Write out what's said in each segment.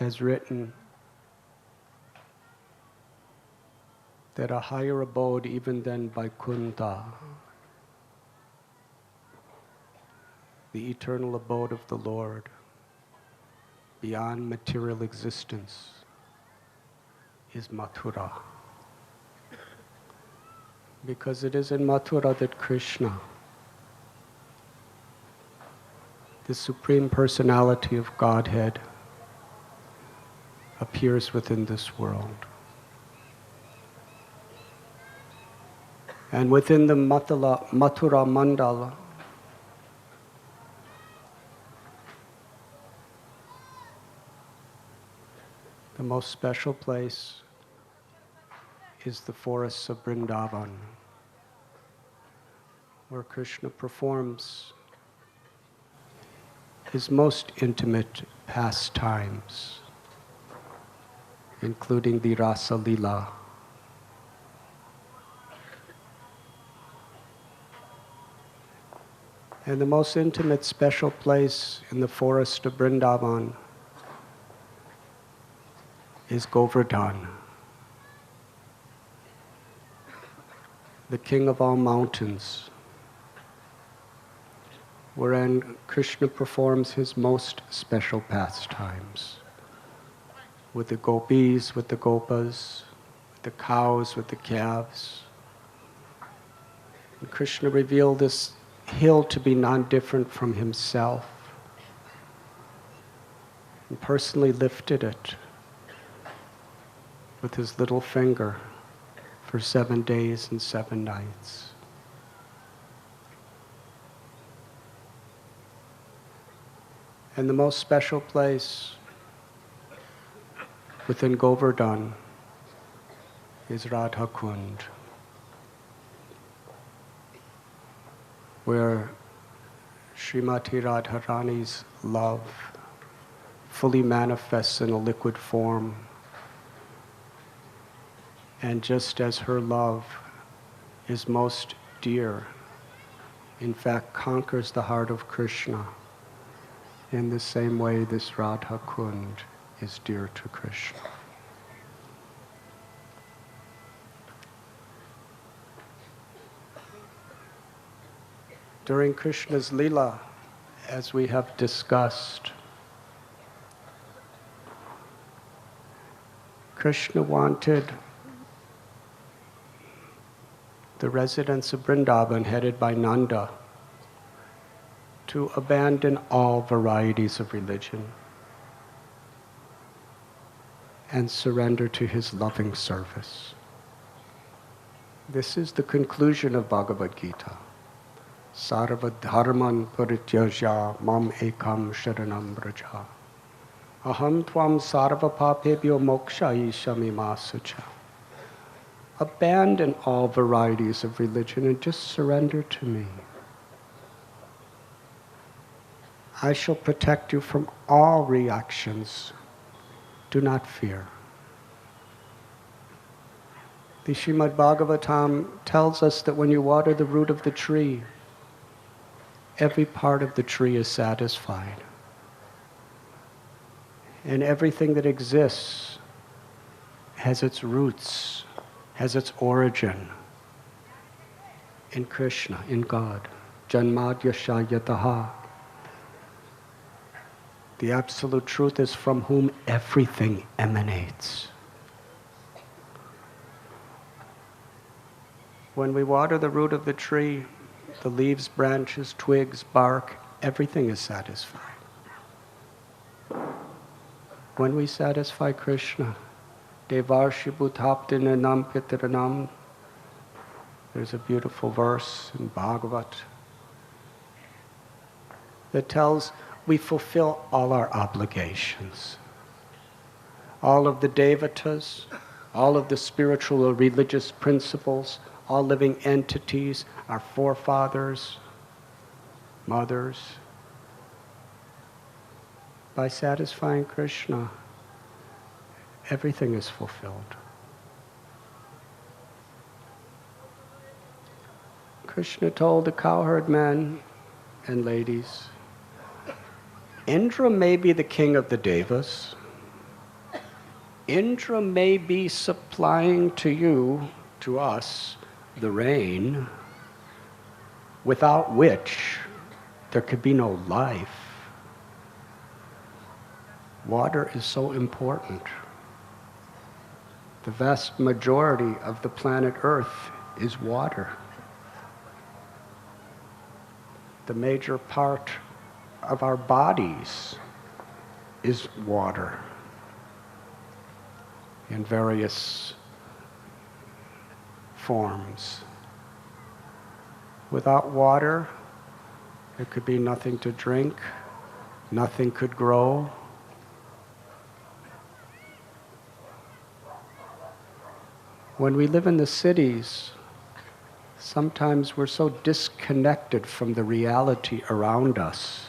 has written that a higher abode even than Vaikuntha, the eternal abode of the Lord, beyond material existence, is Mathura. Because it is in Mathura that Krishna, the Supreme Personality of Godhead, appears within this world. And within the Mathura Mandala, the most special place is the forests of Vrindavan, where Krishna performs his most intimate pastimes, including the Rasa Lila. And the most intimate special place in the forest of Vrindavan is Govardhan, the king of all mountains, wherein Krishna performs his most special pastimes with the gopis, with the gopas, with the cows, with the calves. And Krishna revealed this hill to be non-different from himself and personally lifted it with his little finger for 7 days and 7 nights. And the most special place within Govardhan is Radha Kund, where Srimati Radharani's love fully manifests in a liquid form. And just as her love is most dear, in fact conquers the heart of Krishna, in the same way this Radha Kund is dear to Krishna. During Krishna's Leela, as we have discussed, Krishna wanted the residents of Vrindavan, headed by Nanda, to abandon all varieties of religion and surrender to his loving service. This is the conclusion of Bhagavad Gita. Sarva dharman parityajya mam ekam sharanam braja. Aham tvam sarva papebhyo mokshayishami masucha. Abandon all varieties of religion and just surrender to me. I shall protect you from all reactions. Do not fear. The Srimad Bhagavatam tells us that when you water the root of the tree, every part of the tree is satisfied. And everything that exists has its roots, has its origin in Krishna, in God. Janmadhyasya yataha. The absolute truth is from whom everything emanates. When we water the root of the tree, the leaves, branches, twigs, bark, everything is satisfied. When we satisfy Krishna, Devarshi bhutaptinanam pitiranam, there's a beautiful verse in Bhagavat that tells we fulfill all our obligations. All of the devatas, all of the spiritual or religious principles, all living entities, our forefathers, mothers. By satisfying Krishna, everything is fulfilled. Krishna told the cowherd men and ladies, Indra may be the king of the Devas, Indra may be supplying to you, to us, the rain, without which there could be no life. Water is so important. The vast majority of the planet Earth is water. The major part of our bodies is water in various forms. Without water, there could be nothing to drink, nothing could grow. When we live in the cities, sometimes we're so disconnected from the reality around us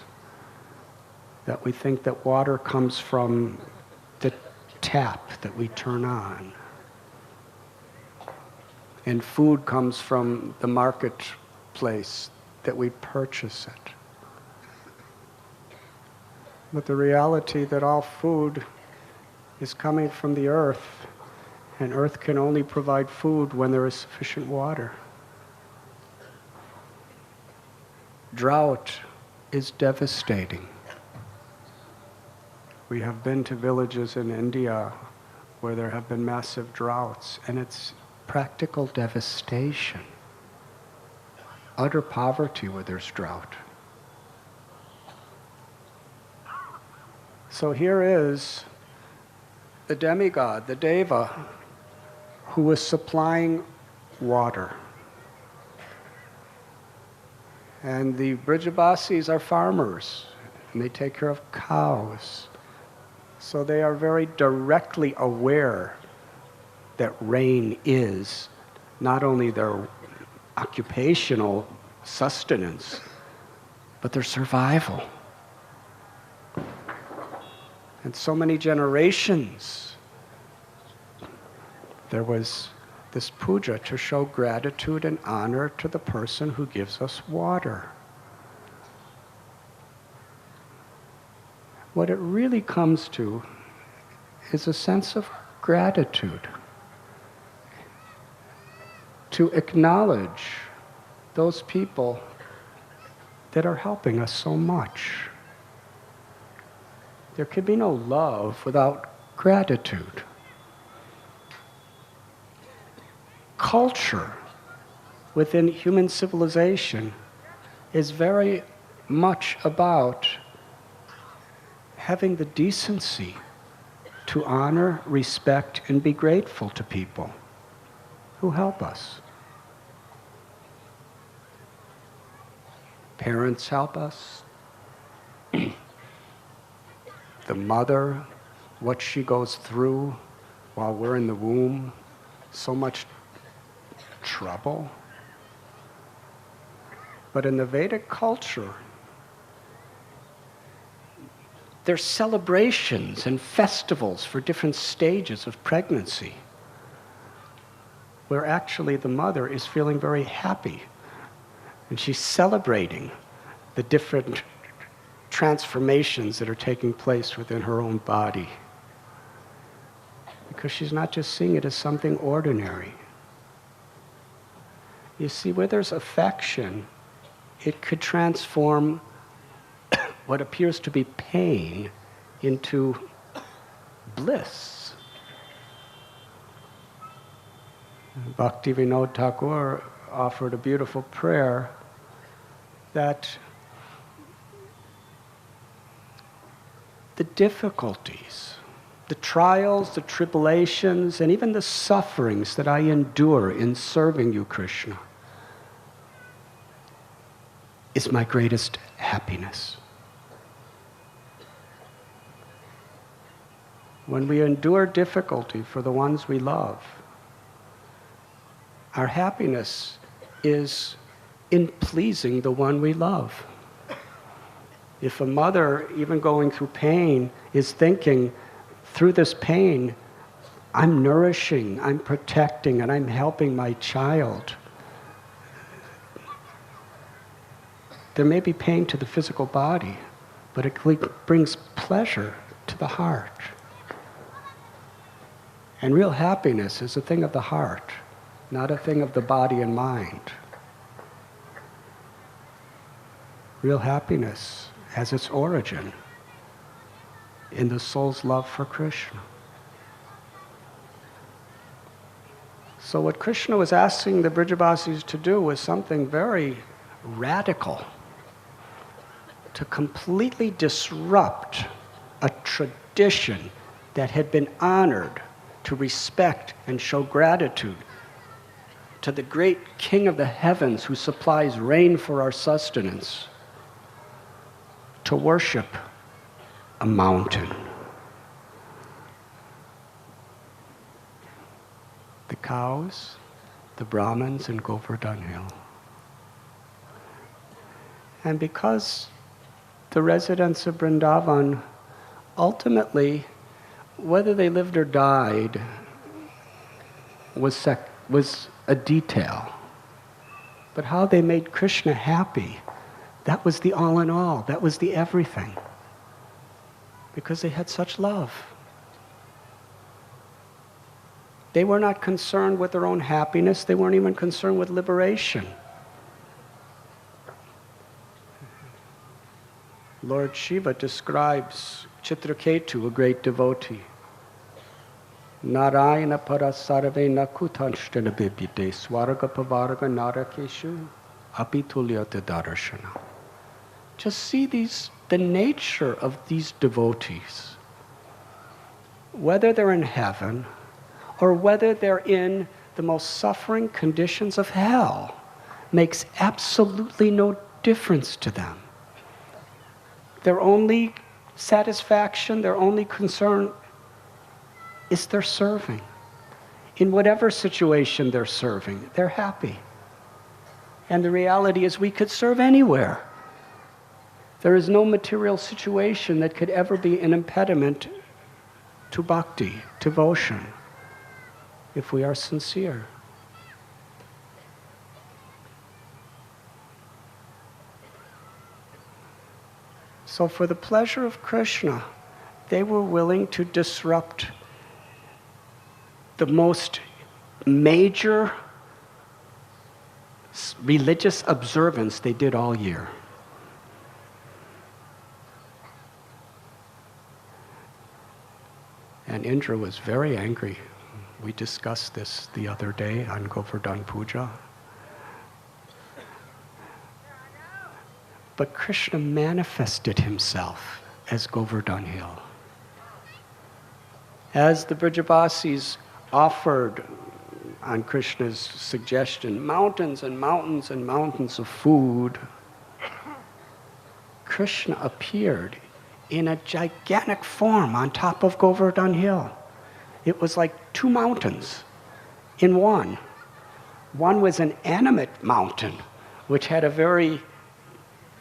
that we think that water comes from the tap that we turn on. And food comes from the marketplace that we purchase it. But the reality that all food is coming from the earth, and earth can only provide food when there is sufficient water. Drought is devastating. We have been to villages in India where there have been massive droughts, and it's practical devastation. Utter poverty where there's drought. So here is the demigod, the Deva, who was supplying water. And the Brijabasis are farmers, and they take care of cows. So they are very directly aware that rain is not only their occupational sustenance, but their survival. And so many generations, there was this puja to show gratitude and honor to the person who gives us water. What it really comes to is a sense of gratitude. To acknowledge those people that are helping us so much. There could be no love without gratitude. Culture within human civilization is very much about having the decency to honor, respect, and be grateful to people who help us. Parents help us. The mother, what she goes through while we're in the womb, so much trouble. But in the Vedic culture, there's celebrations and festivals for different stages of pregnancy, where actually the mother is feeling very happy, and she's celebrating the different transformations that are taking place within her own body, because she's not just seeing it as something ordinary. You see, where there's affection, it could transform what appears to be pain into bliss. Bhaktivinoda Thakur offered a beautiful prayer that the difficulties, the trials, the tribulations, and even the sufferings that I endure in serving you, Krishna, is my greatest happiness. When we endure difficulty for the ones we love, our happiness is in pleasing the one we love. If a mother, even going through pain, is thinking, through this pain, I'm nourishing, I'm protecting, and I'm helping my child, there may be pain to the physical body, but it brings pleasure to the heart. And real happiness is a thing of the heart, not a thing of the body and mind. Real happiness has its origin in the soul's love for Krishna. So what Krishna was asking the Brijabasis to do was something very radical, to completely disrupt a tradition that had been honored, to respect and show gratitude to the great King of the heavens who supplies rain for our sustenance, to worship a mountain. The cows, the Brahmins, and Govardhan Hill. And because the residents of Vrindavan, ultimately, whether they lived or died, was a detail. But how they made Krishna happy, that was the all in all, that was the everything. Because they had such love. They were not concerned with their own happiness, they weren't even concerned with liberation. Lord Shiva describes Chitraketu, a great devotee. Narayana parasarve nakutanštana bibhite swarga pavarga narakeshu apitulyata darashana. Just see the nature of these devotees. Whether they're in heaven or whether they're in the most suffering conditions of hell, makes absolutely no difference to them. Their only satisfaction, their only concern is their serving. In whatever situation they're serving, they're happy. And the reality is we could serve anywhere. There is no material situation that could ever be an impediment to bhakti, devotion, if we are sincere. So for the pleasure of Krishna, they were willing to disrupt the most major religious observance they did all year. And Indra was very angry. We discussed this the other day on Govardhan Puja. But Krishna manifested himself as Govardhan Hill. As the Brijabasis offered, on Krishna's suggestion, mountains and mountains and mountains of food, Krishna appeared in a gigantic form on top of Govardhan Hill. It was like two mountains in one. One was an animate mountain, which had a very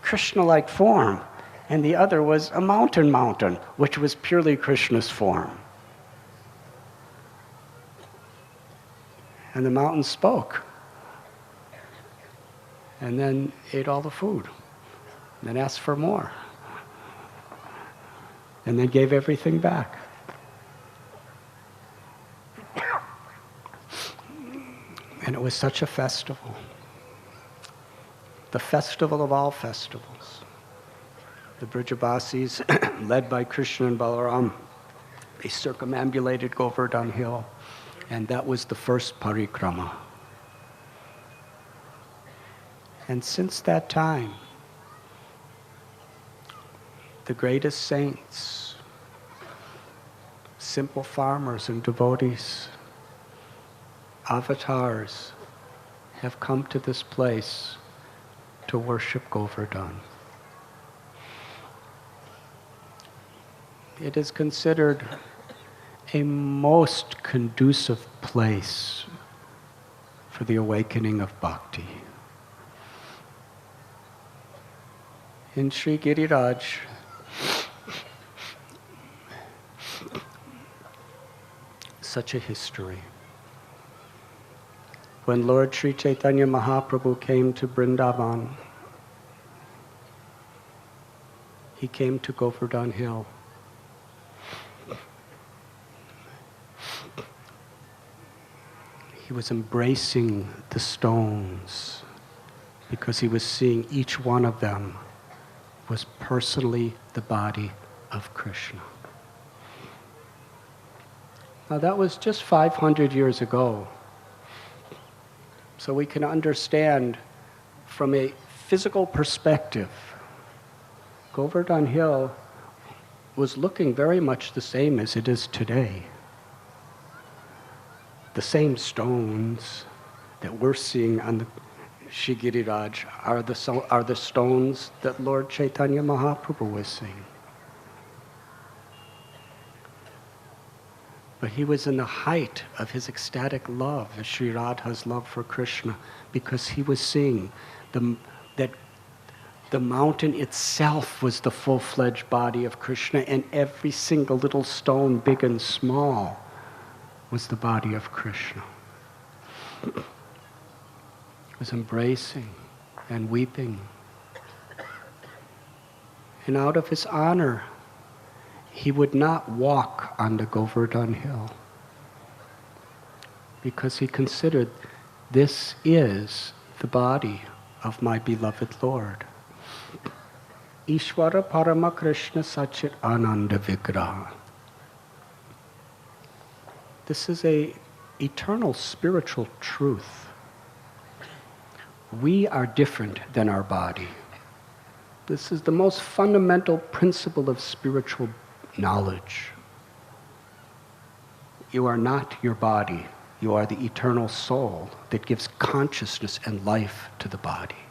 Krishna-like form, and the other was a mountain, which was purely Krishna's form. And the mountain spoke, and then ate all the food, and then asked for more, and then gave everything back. And it was such a festival. The festival of all festivals. The Brijabasis, led by Krishna and Balaram, they circumambulated Govardhan Hill, and that was the first parikrama. And since that time, the greatest saints, simple farmers and devotees, avatars, have come to this place to worship Govardhan. It is considered a most conducive place for the awakening of bhakti. In Sri Giriraj, such a history. When Lord Sri Chaitanya Mahaprabhu came to Vrindavan, he came to Govardhan Hill. He was embracing the stones because he was seeing each one of them was personally the body of Krishna. Now that was just 500 years ago. So we can understand from a physical perspective, Govardhan Hill was looking very much the same as it is today. The same stones that we're seeing on the Shigiriraj are the stones that Lord Chaitanya Mahaprabhu was seeing. But he was in the height of his ecstatic love, Sri Radha's love for Krishna, because he was seeing that the mountain itself was the full-fledged body of Krishna, and every single little stone, big and small, was the body of Krishna. He was embracing and weeping. And out of his honor, he would not walk on the Govardhan Hill because he considered this is the body of my beloved Lord. Ishvara Parama Krishna Sachit Ananda Vigraha. This is an eternal spiritual truth. We are different than our body. This is the most fundamental principle of spiritual knowledge. You are not your body. You are the eternal soul that gives consciousness and life to the body.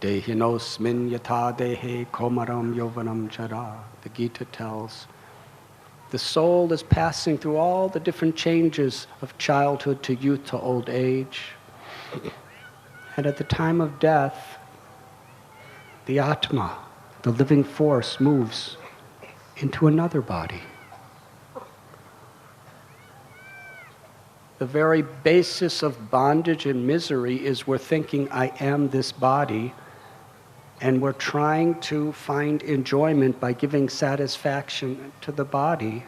Dehinosmin yata dehe komaram yovanam jara. The Gita tells, the soul is passing through all the different changes of childhood to youth to old age. And at the time of death, the Atma, the living force, moves into another body. The very basis of bondage and misery is we're thinking, I am this body, and we're trying to find enjoyment by giving satisfaction to the body.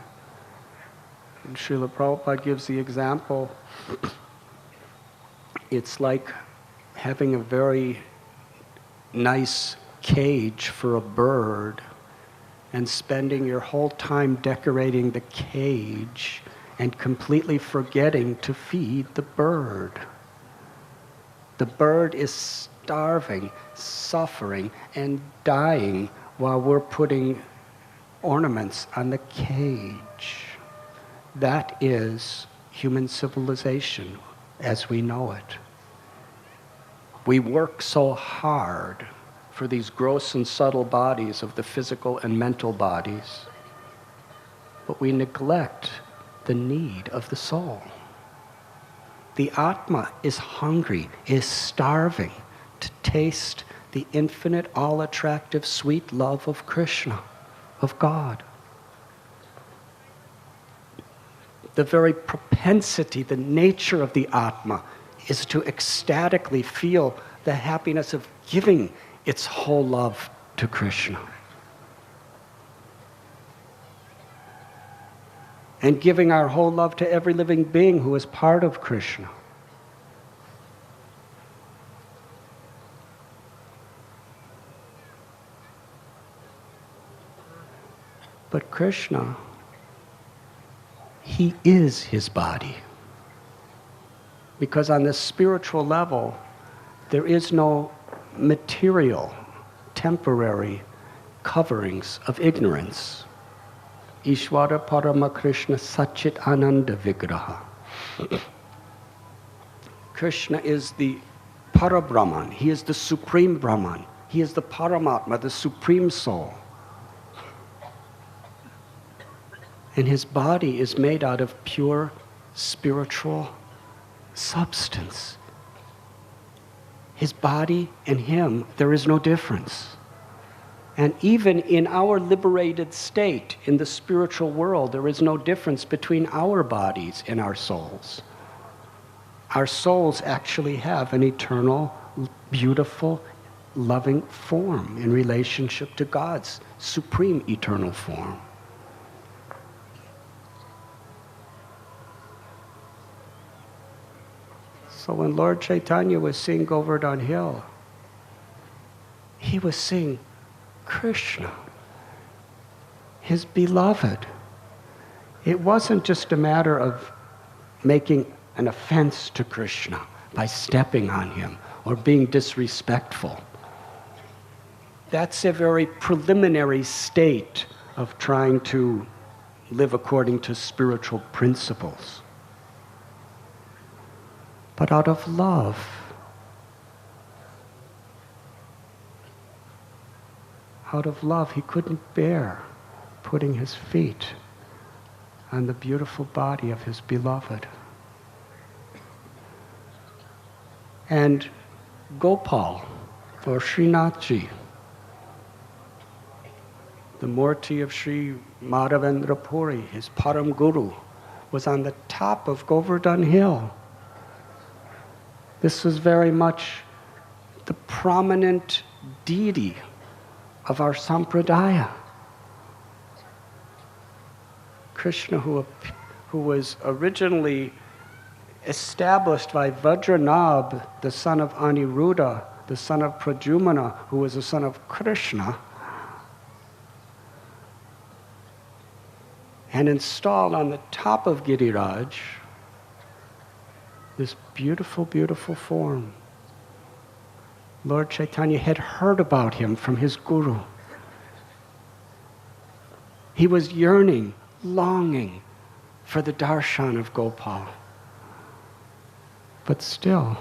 And Srila Prabhupada gives the example, it's like having a very nice cage for a bird and spending your whole time decorating the cage and completely forgetting to feed the bird. The bird is starving, suffering, and dying while we're putting ornaments on the cage. That is human civilization as we know it. We work so hard for these gross and subtle bodies of the physical and mental bodies, but we neglect the need of the soul. The Atma is hungry, is starving to taste the infinite, all-attractive, sweet love of Krishna, of God. The very propensity, the nature of the Atma is to ecstatically feel the happiness of giving its whole love to Krishna. And giving our whole love to every living being who is part of Krishna. But Krishna, he is his body. Because on the spiritual level, there is no material, temporary coverings of ignorance. Ishvara Parama Krishna Sachit Ananda Vigraha. Krishna is the Parabrahman. He is the Supreme Brahman. He is the Paramatma, the Supreme Soul. And his body is made out of pure spiritual substance. His body and him, there is no difference. And even in our liberated state, in the spiritual world, there is no difference between our bodies and our souls. Our souls actually have an eternal, beautiful, loving form in relationship to God's supreme eternal form. So when Lord Chaitanya was seeing Govardhan Hill, he was seeing Krishna, his beloved. It wasn't just a matter of making an offense to Krishna by stepping on him or being disrespectful. That's a very preliminary state of trying to live according to spiritual principles. But out of love, he couldn't bear putting his feet on the beautiful body of his beloved. And Gopal, or Srinathji, the Murti of Sri Madhavendra Puri, his Param Guru, was on the top of Govardhan Hill. This was very much the prominent deity of our sampradaya. Krishna, who was originally established by Vajranabh, the son of Aniruddha, the son of Pradyumna, who was the son of Krishna, and installed on the top of Giriraj this beautiful, beautiful form. Lord Chaitanya had heard about him from his guru. He was yearning, longing for the darshan of Gopal. But still,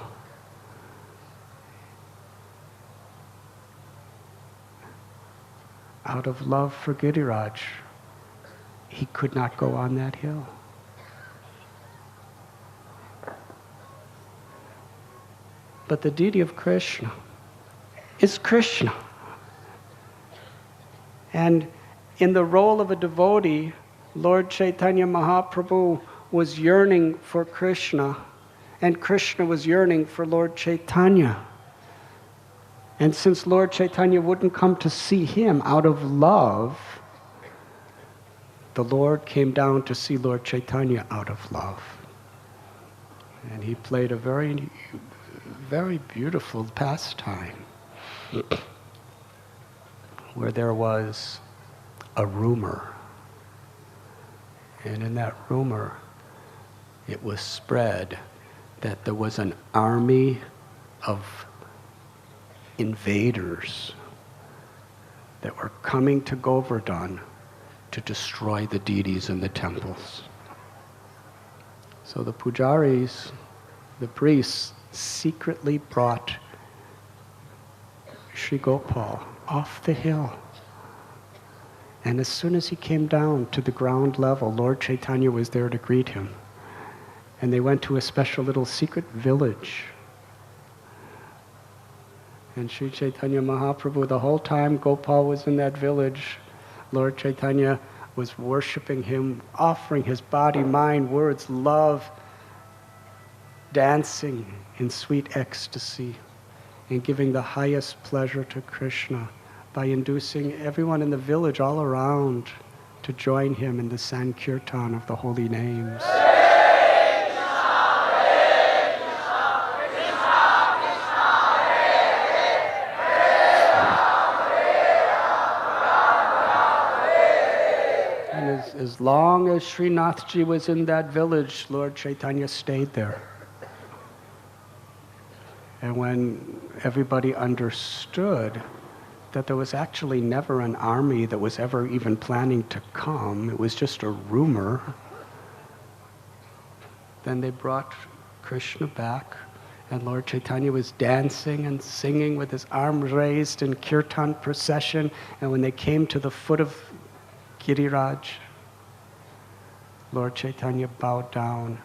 out of love for Giriraj, he could not go on that hill. But the deity of Krishna is Krishna. And in the role of a devotee, Lord Chaitanya Mahaprabhu was yearning for Krishna, and Krishna was yearning for Lord Chaitanya. And since Lord Chaitanya wouldn't come to see him out of love, the Lord came down to see Lord Chaitanya out of love. And he played a very, very beautiful pastime where there was a rumor. And in that rumor, it was spread that there was an army of invaders that were coming to Govardhan to destroy the deities in the temples. So the pujaris, the priests, secretly brought Sri Gopal off the hill. And as soon as he came down to the ground level, Lord Chaitanya was there to greet him. And they went to a special little secret village. And Sri Chaitanya Mahaprabhu, the whole time Gopal was in that village, Lord Chaitanya was worshiping him, offering his body, mind, words, love, dancing in sweet ecstasy, and giving the highest pleasure to Krishna by inducing everyone in the village all around to join him in the Sankirtan of the holy names. As long as Srinathji was in that village, Lord Chaitanya stayed there. And when everybody understood that there was actually never an army that was ever even planning to come, it was just a rumor, then they brought Krishna back, and Lord Chaitanya was dancing and singing with his arms raised in kirtan procession, and when they came to the foot of Giriraj, Lord Chaitanya bowed down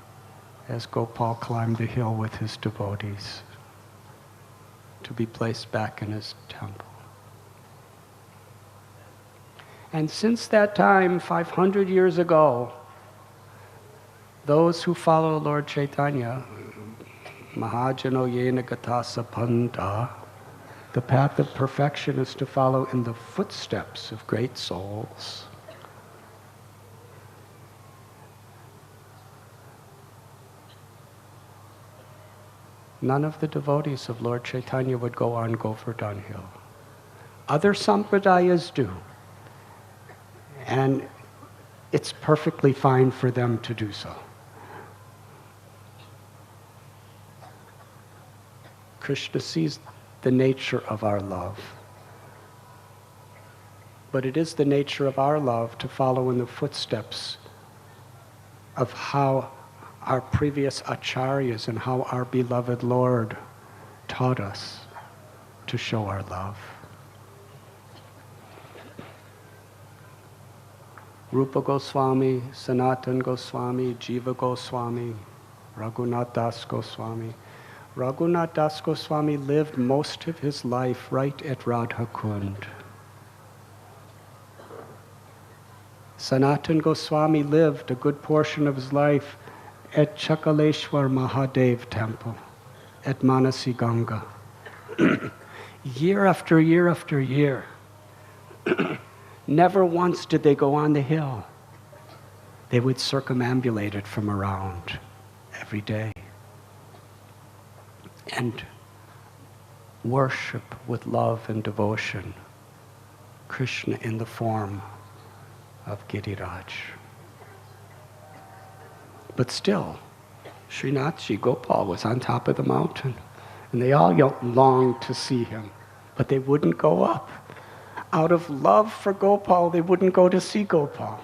as Gopal climbed the hill with his devotees to be placed back in his temple. And since that time, 500 years ago, those who follow Lord Chaitanya, Mahajano Yena Gatasa Panta, the path of perfection is to follow in the footsteps of great souls. none of the devotees of Lord Chaitanya would go on Govardhan Hill. Other sampradayas do. And it's perfectly fine for them to do so. Krishna sees the nature of our love. But it is the nature of our love to follow in the footsteps of how our previous acharyas and how our beloved Lord taught us to show our love. Rupa Goswami, Sanatan Goswami, Jiva Goswami, Raghunath Das Goswami. Raghunath Das Goswami lived most of his life right at Radha Kund. Sanatan Goswami lived a good portion of his life at Chakaleshwar Mahadev Temple, at Manasi Ganga. Year after year after year. Never once did they go on the hill. They would circumambulate it from around every day and worship with love and devotion Krishna in the form of Giriraj. But still, Srinathji Gopal was on top of the mountain, and they all longed to see him, but they wouldn't go up. Out of love for Gopal, they wouldn't go to see Gopal.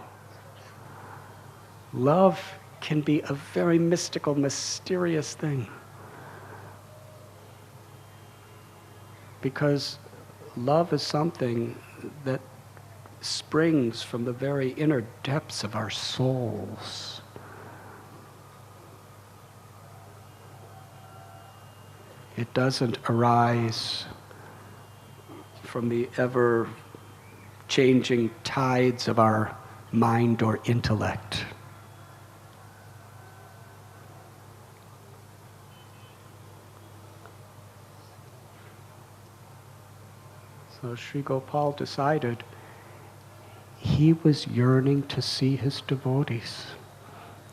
Love can be a very mystical, mysterious thing. Because love is something that springs from the very inner depths of our souls. It doesn't arise from the ever-changing tides of our mind or intellect. So Sri Gopal decided he was yearning to see his devotees.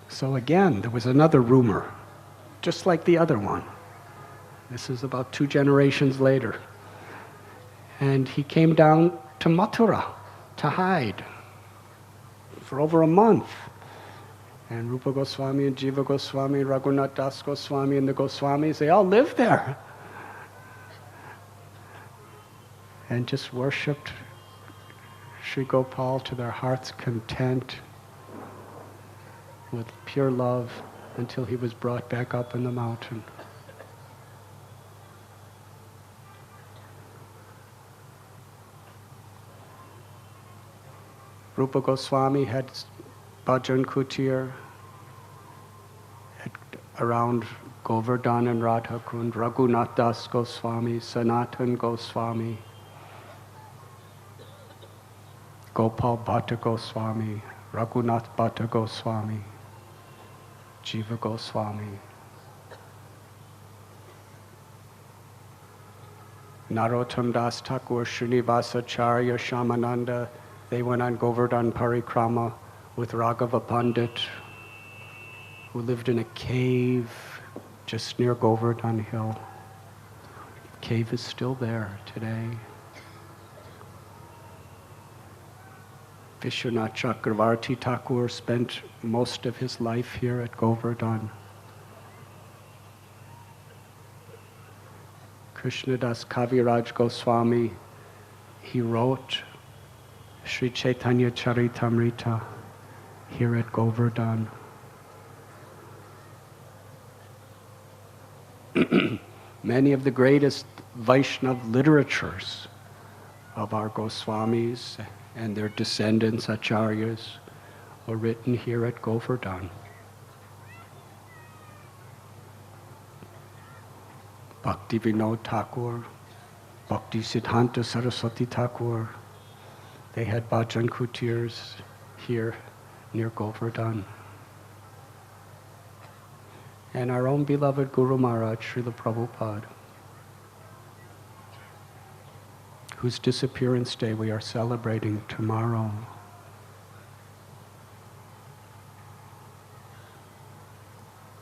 So again, there was another rumor, just like the other one. This is about 2 generations later. And he came down to Mathura to hide for over a month. And Rupa Goswami and Jiva Goswami, Raghunath Das Goswami and the Goswamis, they all lived there. And just worshipped Sri Gopal to their heart's content with pure love until he was brought back up in the mountain. Rupa Goswami had bhajan kutir around Govardhan and Radha Kund, Raghunath Das Goswami, Sanatan Goswami, Gopal Bhatta Goswami, Raghunath Bhatta Goswami, Jiva Goswami, Narottam Das Thakur, Srinivasacharya, Shamananda. They went on Govardhan Parikrama with Raghava Pandit, who lived in a cave just near Govardhan Hill. The cave is still there today. Vishwanath Chakravarti Thakur spent most of his life here at Govardhan. Krishnadas Kaviraj Goswami, he wrote Sri Chaitanya Charitamrita here at Govardhan. Many of the greatest Vaishnav literatures of our Goswamis and their descendants, Acharyas, were written here at Govardhan. Bhakti Vinod Thakur, Bhakti Siddhanta Saraswati Thakur, they had bhajan kutirs here near Govardhan. And our own beloved Guru Maharaj, Srila Prabhupada, whose disappearance day we are celebrating tomorrow.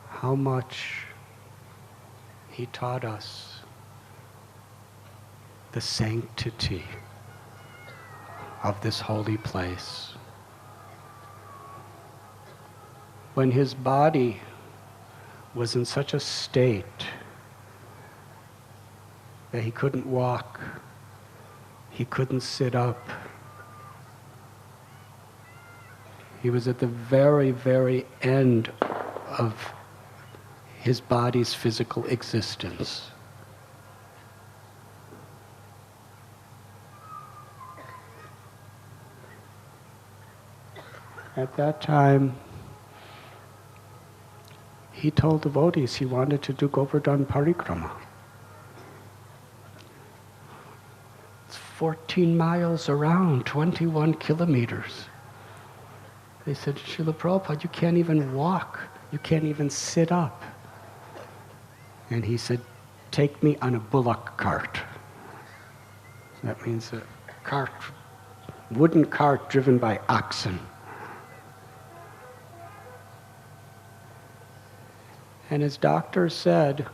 How much he taught us the sanctity of this holy place. When his body was in such a state that he couldn't walk, he couldn't sit up. He was at the very, very end of his body's physical existence. At that time, he told devotees he wanted to do Govardhan Parikrama. It's 14 miles around, 21 kilometers. They said, Srila Prabhupada, you can't even walk. You can't even sit up. And he said, take me on a bullock cart. That means a cart, wooden cart driven by oxen. And his doctor said,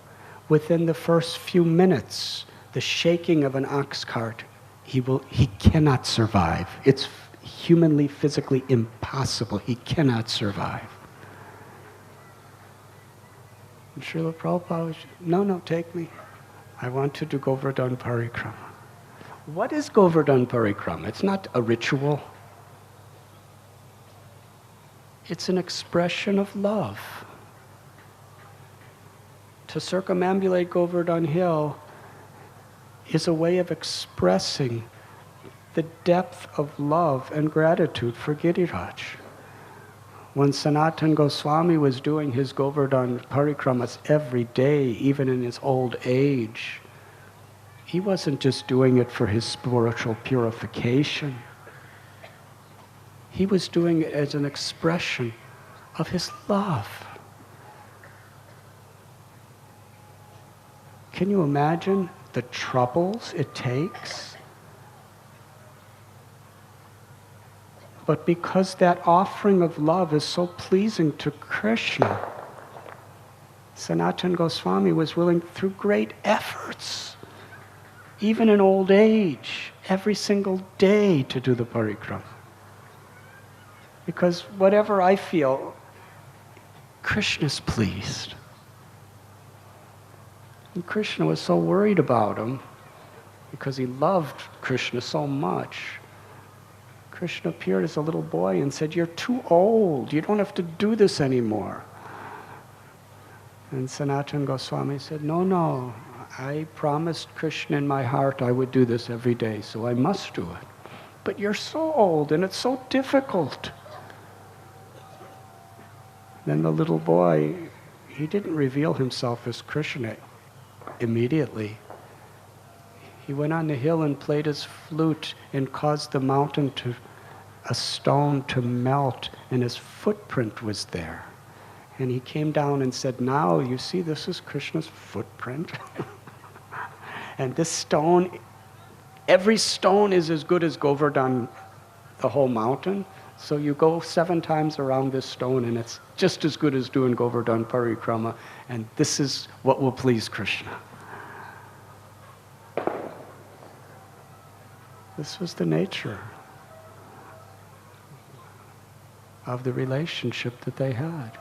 within the first few minutes, the shaking of an ox cart, he cannot survive. It's humanly, physically impossible. He cannot survive. And Srila Prabhupada was, no, take me. I want to do Govardhan Parikrama. What is Govardhan Parikrama? It's not a ritual. It's an expression of love. To circumambulate Govardhan Hill is a way of expressing the depth of love and gratitude for Giriraj. When Sanatana Goswami was doing his Govardhan Parikramas every day, even in his old age, he wasn't just doing it for his spiritual purification. He was doing it as an expression of his love. Can you imagine the troubles it takes? But because that offering of love is so pleasing to Krishna, Sanatana Goswami was willing, through great efforts, even in old age, every single day to do the parikrama. Because whatever I feel, Krishna's pleased. And Krishna was so worried about him because he loved Krishna so much. Krishna appeared as a little boy and said, "You're too old. You don't have to do this anymore." And Sanatana Goswami said, No, I promised Krishna in my heart I would do this every day, so I must do it. But you're so old and it's so difficult. Then the little boy, he didn't reveal himself as Krishna immediately. He went on the hill and played his flute and caused the mountain a stone to melt, and his footprint was there. And he came down and said, "Now, you see, this is Krishna's footprint." And this stone, every stone is as good as Govardhan, the whole mountain. So you go 7 times around this stone, and it's just as good as doing Govardhan Parikrama. And this is what will please Krishna. This was the nature of the relationship that they had.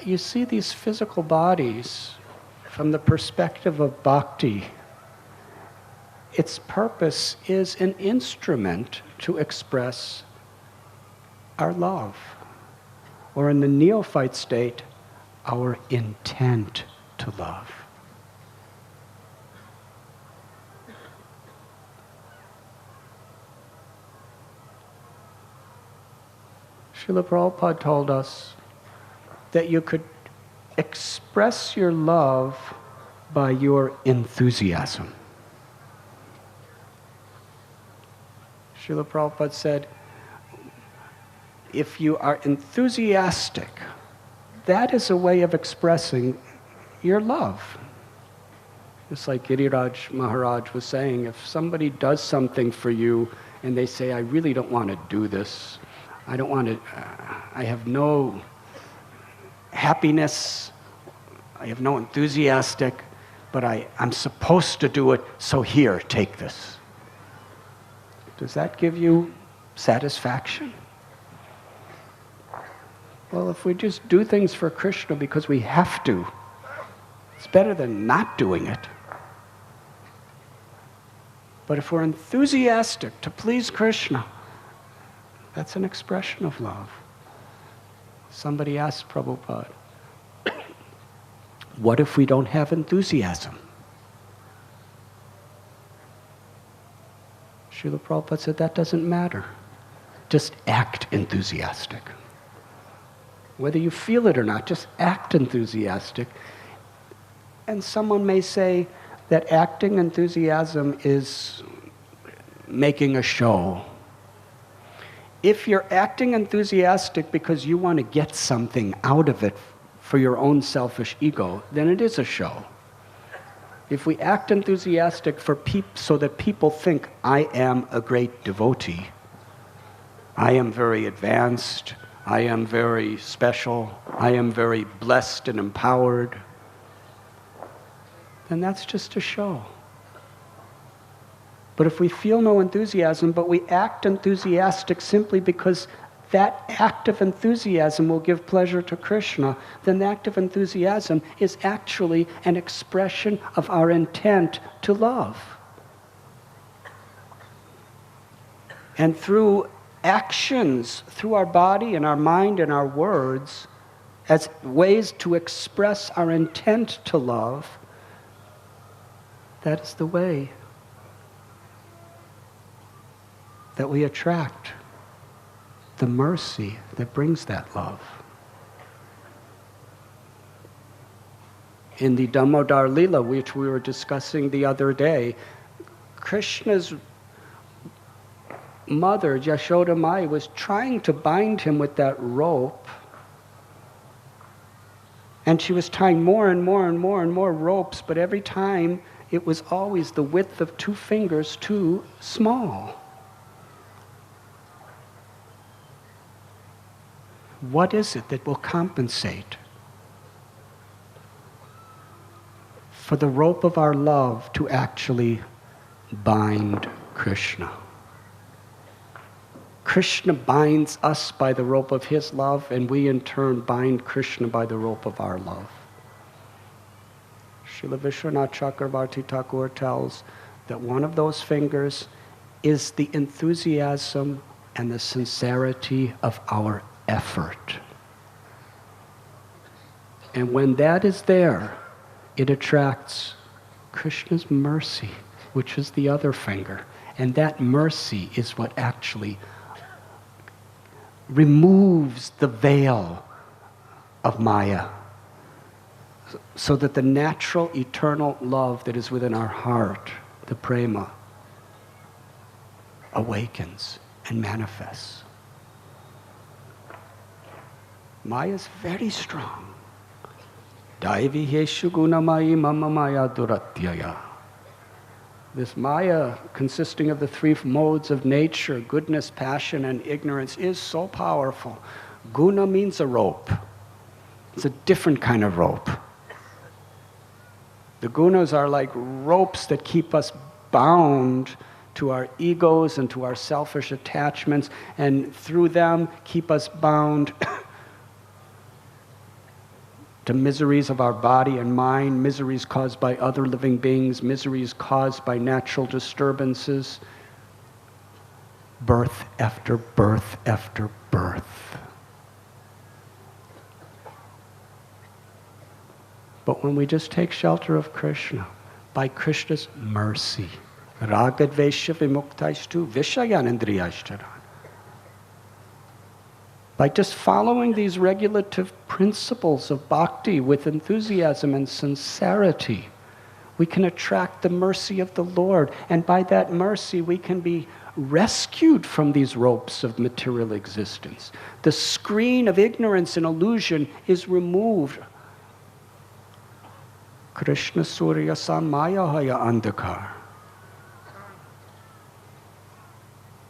You see these physical bodies from the perspective of bhakti. Its purpose is an instrument to express our love, or in the neophyte state, our intent to love. Srila Prabhupada told us that you could express your love by your enthusiasm. Srila Prabhupada said, if you are enthusiastic, that is a way of expressing your love. Just like Giriraj Maharaj was saying, if somebody does something for you and they say, "I really don't want to do this, I don't want to, I have no happiness I have no enthusiastic, but I'm supposed to do it, so here, take this. Does that give you satisfaction? Well, if we just do things for Krishna because we have to, it's better than not doing it. But if we're enthusiastic to please Krishna, that's an expression of love. Somebody asked Prabhupada, what if we don't have enthusiasm? Srila Prabhupada said, that doesn't matter. Just act enthusiastic. Whether you feel it or not, just act enthusiastic. And someone may say that acting enthusiasm is making a show. If you're acting enthusiastic because you want to get something out of it for your own selfish ego, then it is a show. If we act enthusiastic so that people think, I am a great devotee, I am very advanced, I am very special, I am very blessed and empowered, then that's just a show. But if we feel no enthusiasm, but we act enthusiastic simply because that act of enthusiasm will give pleasure to Krishna, then the act of enthusiasm is actually an expression of our intent to love. And through actions, through our body and our mind and our words, as ways to express our intent to love, that is the way that we attract the mercy that brings that love. In the Damodar Lila, which we were discussing the other day, Krishna's mother, Yashoda Mai, was trying to bind him with that rope, and she was tying more and more and more and more ropes, but every time it was always the width of 2 fingers too small. What is it that will compensate for the rope of our love to actually bind Krishna? Krishna binds us by the rope of his love, and we in turn bind Krishna by the rope of our love. Srila Vishwanath Chakravarti Thakur tells that one of those fingers is the enthusiasm and the sincerity of our effort. And when that is there, it attracts Krishna's mercy, which is the other finger. And that mercy is what actually removes the veil of Maya, so that the natural, eternal love that is within our heart, the prema, awakens and manifests. Maya is very strong. Daivi heshu gunamayi mama maya duratyaya. This Maya, consisting of the 3 modes of nature, goodness, passion, and ignorance, is so powerful. Guna means a rope. It's a different kind of rope. The gunas are like ropes that keep us bound to our egos and to our selfish attachments, and through them keep us bound to miseries of our body and mind, miseries caused by other living beings, miseries caused by natural disturbances, birth after birth after birth. But when we just take shelter of Krishna, by Krishna's mercy, ragadvesha vimuktaishtu vishayanindriyashtaran, by just following these regulative principles of bhakti with enthusiasm and sincerity, we can attract the mercy of the Lord. And by that mercy, we can be rescued from these ropes of material existence. The screen of ignorance and illusion is removed. Krishna Surya Samayahaya Andhakar.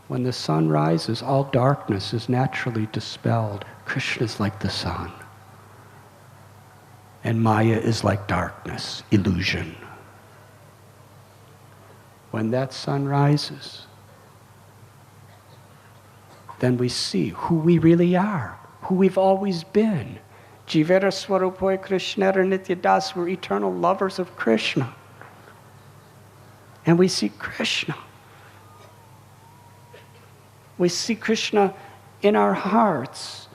When the sun rises, all darkness is naturally dispelled. Krishna is like the sun. And Maya is like darkness, illusion. When that sun rises, then we see who we really are, who we've always been. Jivera Swarupoy Krishna Nityadas, we're eternal lovers of Krishna. And we see Krishna. We see Krishna in our hearts.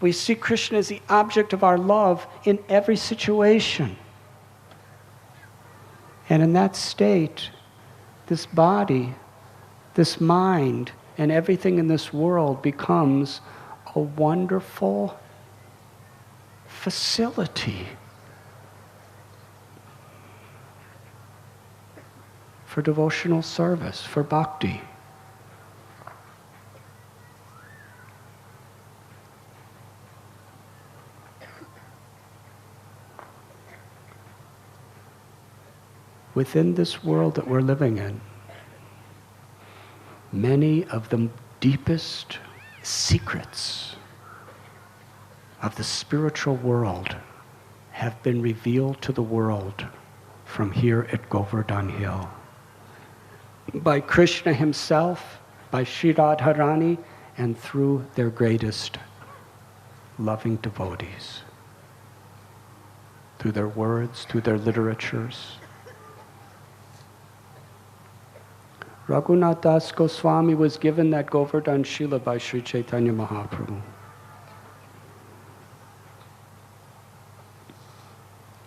We see Krishna as the object of our love in every situation. And in that state, this body, this mind, and everything in this world becomes a wonderful facility for devotional service, for bhakti. Within this world that we're living in, many of the deepest secrets of the spiritual world have been revealed to the world from here at Govardhan Hill. By Krishna himself, by Sri Radharani, and through their greatest loving devotees. Through their words, through their literatures. Raghunath Das Goswami was given that Govardhan Shila by Sri Chaitanya Mahaprabhu.